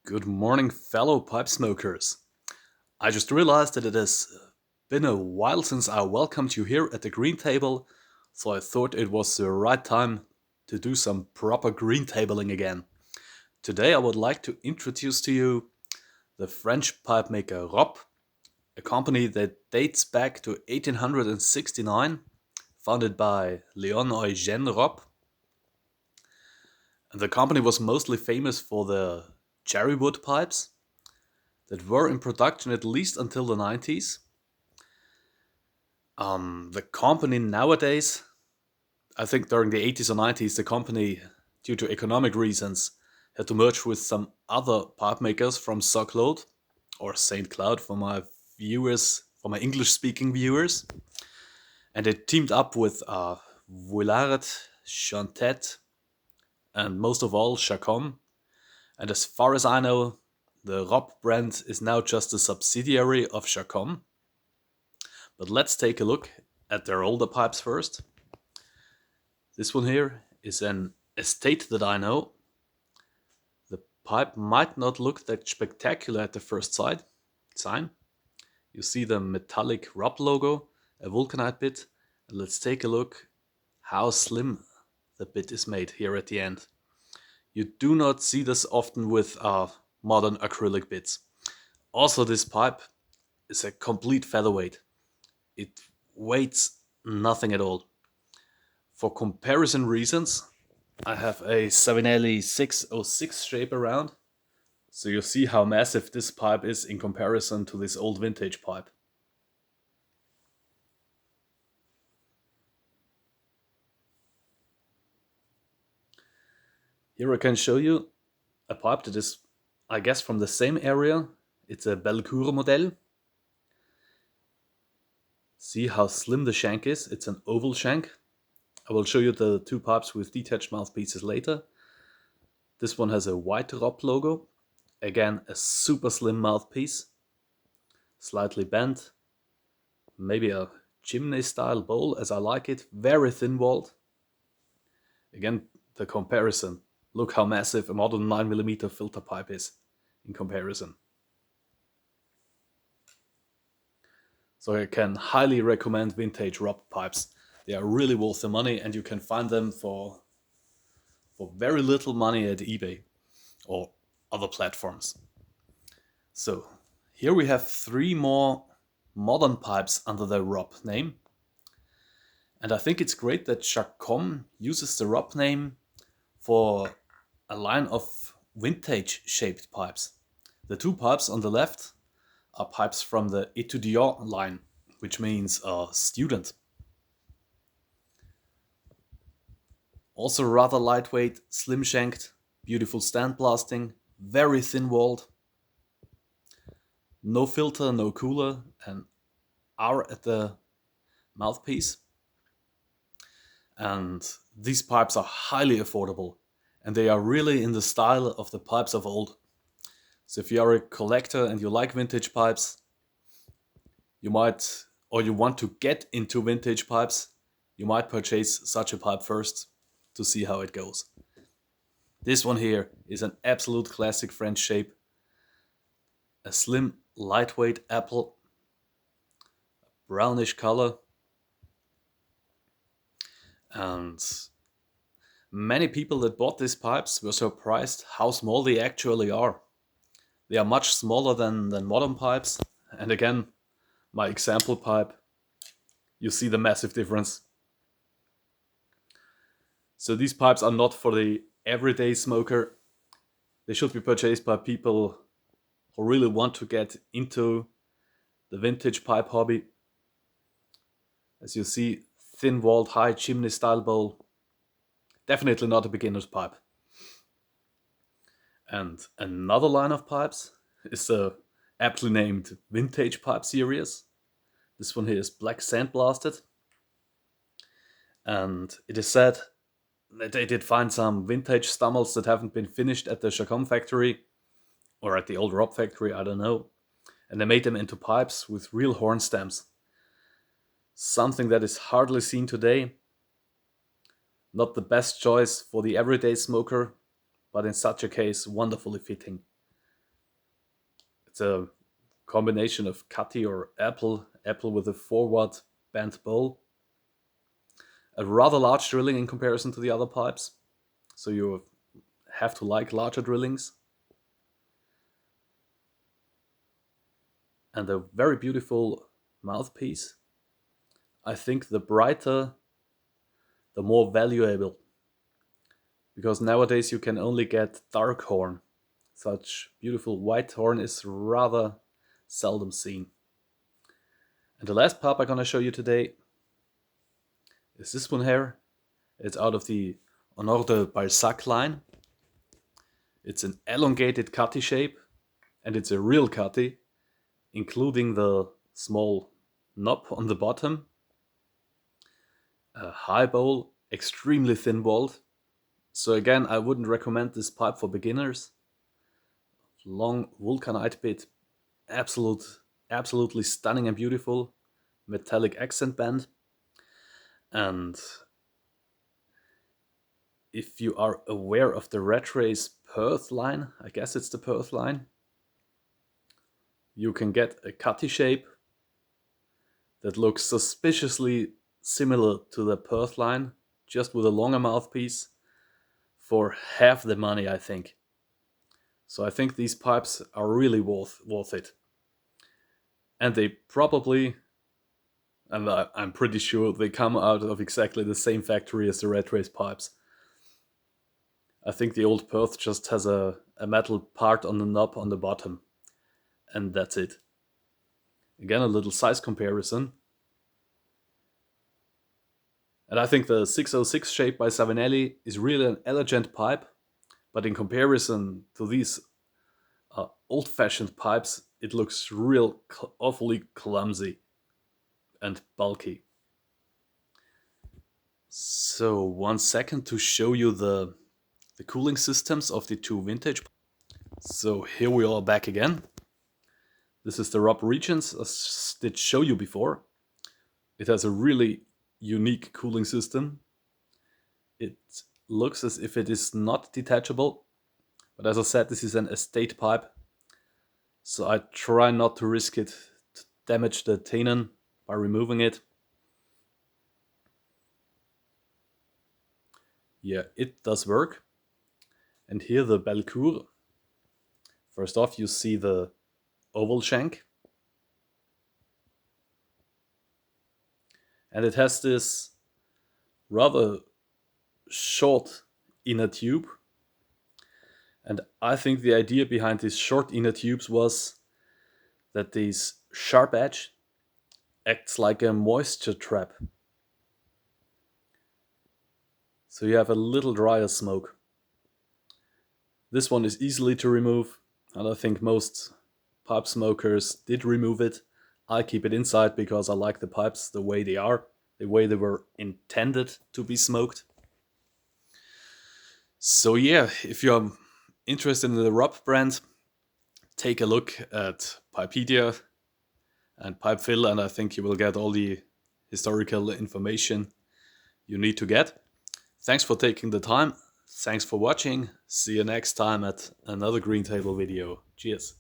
Good morning, fellow pipe smokers. I just realized that it has been a while since I welcomed you here at the green table, so I thought it was the right time to do some proper green tabling again. Today I would like to introduce to you the French pipe maker Ropp, a company that dates back to 1869, founded by Léon Eugène Ropp. The company was mostly famous for the cherry wood pipes that were in production at least until the 90s. The company nowadays, I think during the 80s or 90s, the company, due to economic reasons, had to merge with some other pipe makers from St.claude or St.claude for my viewers, for my English-speaking viewers, and it teamed up with Vuillard, Chantet, and most of all Chacon. And as far as I know, the Ropp brand is now just a subsidiary of Chacon. But let's take a look at their older pipes first. This one here is an estate that I know. The pipe might not look that spectacular at the first sight. Sign. You see the metallic Ropp logo, a vulcanite bit, and let's take a look how slim the bit is made here at the end. You do not see this often with modern acrylic bits. Also, this pipe is a complete featherweight. It weighs nothing at all. For comparison reasons, I have a Savinelli 606 shape around, so you see how massive this pipe is in comparison to this old vintage pipe. Here I can show you a pipe that is, I guess, from the same area. It's a Belcourt model. See how slim the shank is? It's an oval shank. I will show you the two pipes with detached mouthpieces later. This one has a white Ropp logo. Again, a super slim mouthpiece. Slightly bent. Maybe a chimney style bowl as I like it. Very thin walled. Again, the comparison. Look how massive a modern 9mm filter pipe is in comparison. So I can highly recommend vintage Ropp pipes. They are really worth the money, and you can find them for very little money at eBay or other platforms. So here we have three more modern pipes under the Ropp name. And I think it's great that Chacom uses the Ropp name for a line of vintage shaped pipes. The two pipes on the left are pipes from the étudiant line, which means student. Also rather lightweight, slim shanked, beautiful stand blasting, very thin walled. No filter, no cooler, and R at the mouthpiece. And these pipes are highly affordable, and they are really in the style of the pipes of old. So if you are a collector and you like vintage pipes, you might, or you want to get into vintage pipes, you might purchase such a pipe first to see how it goes. This one here is an absolute classic French shape. A slim, lightweight apple, brownish color, and many people that bought these pipes were surprised how small they actually are. They are much smaller than modern pipes, and again, my example pipe, you see the massive difference. So these pipes are not for the everyday smoker. They should be purchased by people who really want to get into the vintage pipe hobby. As you see, thin-walled, high chimney style bowl. Definitely not a beginner's pipe. And another line of pipes is the aptly named vintage pipe series. This one here is black sandblasted. And it is said that they did find some vintage stummels that haven't been finished at the Chacon factory or at the old Ropp factory, I don't know. And they made them into pipes with real horn stems. Something that is hardly seen today. Not the best choice for the everyday smoker, but in such a case, wonderfully fitting. It's a combination of cutty or apple with a forward bent bowl. A rather large drilling in comparison to the other pipes, so you have to like larger drillings. And a very beautiful mouthpiece. I think the brighter, the more valuable, because nowadays you can only get dark horn. Such beautiful white horn is rather seldom seen. And the last pipe I'm gonna show you today is this one here. It's out of the Honor de Balzac line. It's an elongated cutty shape, and it's a real cutty, including the small knob on the bottom, a high bowl, extremely thin walled. So again, I wouldn't recommend this pipe for beginners. Long vulcanite bit, absolutely stunning and beautiful, metallic accent band. And if you are aware of the Rattray Perth line, I guess it's the Perth line, you can get a cutty shape that looks suspiciously similar to the Perth line, just with a longer mouthpiece, for half the money, I think. So I think these pipes are really worth it. And they probably, and I'm pretty sure they come out of exactly the same factory as the Rattray pipes. I think the old Perth just has a metal part on the knob on the bottom. And that's it. Again, a little size comparison. And I think the 606 shape by Savinelli is really an elegant pipe, but in comparison to these old-fashioned pipes, it looks real awfully clumsy and bulky. So 1 second to show you the cooling systems of the two vintage. So here we are back again. This is the Ropp Regents, as I did show you before. It has a really unique cooling system. It looks as if it is not detachable, but as I said, this is an estate pipe, so I try not to risk it to damage the tenon by removing it. Yeah, it does work. And here the Belcourt. First off, you see the oval shank. And it has this rather short inner tube. And I think the idea behind these short inner tubes was that this sharp edge acts like a moisture trap. So you have a little drier smoke. This one is easily to remove, and I think most pipe smokers did remove it. I keep it inside because I like the pipes the way they are, the way they were intended to be smoked. So yeah, if you're interested in the Ropp brand, take a look at Pipedia and Pipefill, and I think you will get all the historical information you need to get. Thanks for taking the time. Thanks for watching. See you next time at another Green Table video. Cheers.